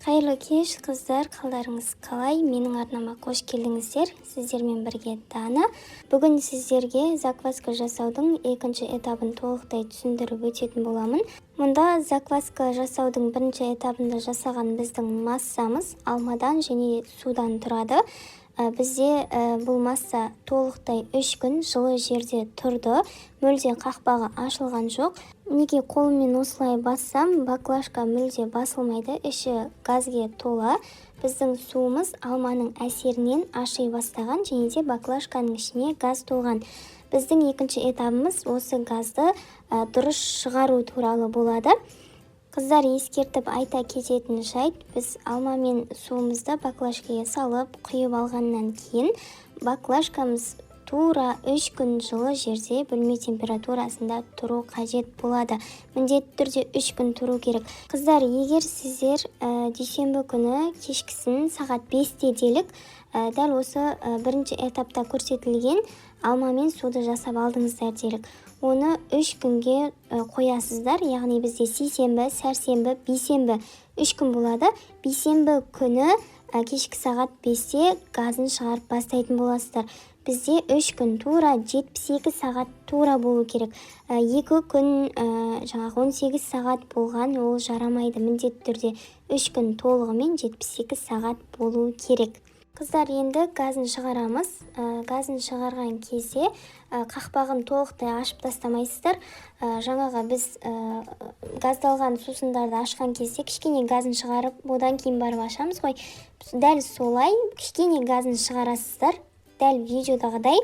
Қайырлы кеш, қыздар, қалдарыңыз қалай? Менің арнама қош келдіңіздер. Сіздермен бірге Дана. Бүгін сіздерге закваска жасаудың екінші этабын толықтай түсіндіріп өтетін боламын. Мұнда закваска жасаудың бірінші этабында жасаған біздің массамыз алмадан және судан тұрады. Бізде бұл масса толықтай 3 күн жылы жерде тұрды. Мүлде қақпағы ашылған жоқ. Неге қолыммен осылай бассам, баклажка мүлде басылмайды, іші газге тола. Біздің суымыз алманың әсерінен аши бастаған және де баклажканың ішіне газ толған. Біздің екінші этабымыз осы газды дұрыс шығару туралы болады. Қыздар, ескертіп айта кететін жайт, біз алма мен суымызды баклажкаға салып құйып алғаннан кейін баклажкамыз тура 3 күн жылы жерде бөлме температурасында тұру қажет болады. Міндетті түрде 3 күн тұру керек. Қыздар, егер сіздер дүйсенбі күні кешкісін сағат 5-те делік дәл осы бірінші этапта көрсетілген алма мен суды жасап алдыңыздар делік. Оны 3 күнге қоясыздар, яғни бізде сейсенбі, сәрсенбі, бейсенбі 3 күн болады. Бейсенбі күні кешкі сағат 5-те газын шығарып бастайтын боласыздар. Бізде 3 күн тура 78 сағат тура болу керек. 2 күн 18 сағат болған ол жарамайды. Міндетті түрде 3 күн толығымен 78 сағат болу керек. Қыздар, енді газын шығарамыз. Газын шығарған кезде қақпағын толықтай ашып тастамайсыздар. Жаңаға біз газдалған сусындарды ашқан кезде кішкене газын шығарып, одан кейін барып ашамыз ғой. Дәл солай кішкене газын шығарасыздар. Дәл видеодағыдай.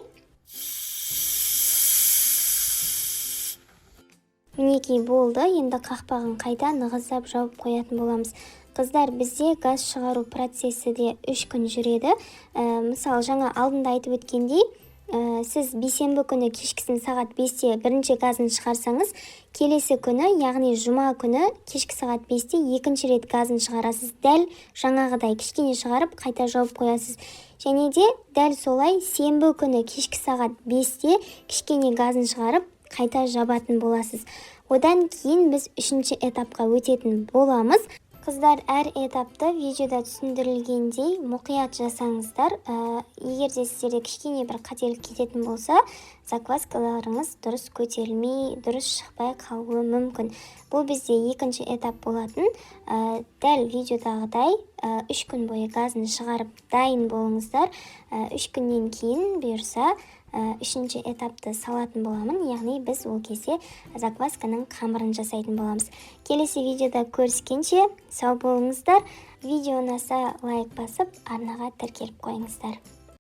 Мінекей болды. Енді қақпағын қайта нығыздап жауып қоятын боламыз. Қыздар, бізде газ шығару процесі де 3 күн жүреді. Мысалы, жаңа алдында айтып өткендей, сіз бейсенбі күні кешкісін сағат 5-те бірінші газын шығарсаңыз, келесі күні, яғни жұма күні кешкі сағат 5-те екінші рет газын шығарасыз. Дәл жаңағыдай кішкене шығарып, қайта жауып қоясыз. Және де дәл солай сенбі күні кешкі сағат 5-те кішкене газын шығарып, қайта жабатын боласыз. Одан кейін біз 3-ші этапқа өтетін боламыз. Қыздар, әр этапты видеода түсіндірілгендей мұқият жасаңыздар. Егер де сіздерде кішкене бір қателік кететін болса, закваскаларыңыз дұрыс көтерілмей, дұрыс шықпай қалуы мүмкін. Бұл бізде екінші этап болатын. Дәл видеодағыдай 3 күн бойы газын шығарып дайын болыңыздар. 3 күннен кейін бұйырса 3-ші этапты салатын боламын, яғни біз ол кезде заквасканың қамырын жасайтын боламыз. Келесі видеода көріскенше сау болыңыздар. Видео ұнаса лайк басып, арнаға тіркеліп қойыңыздар.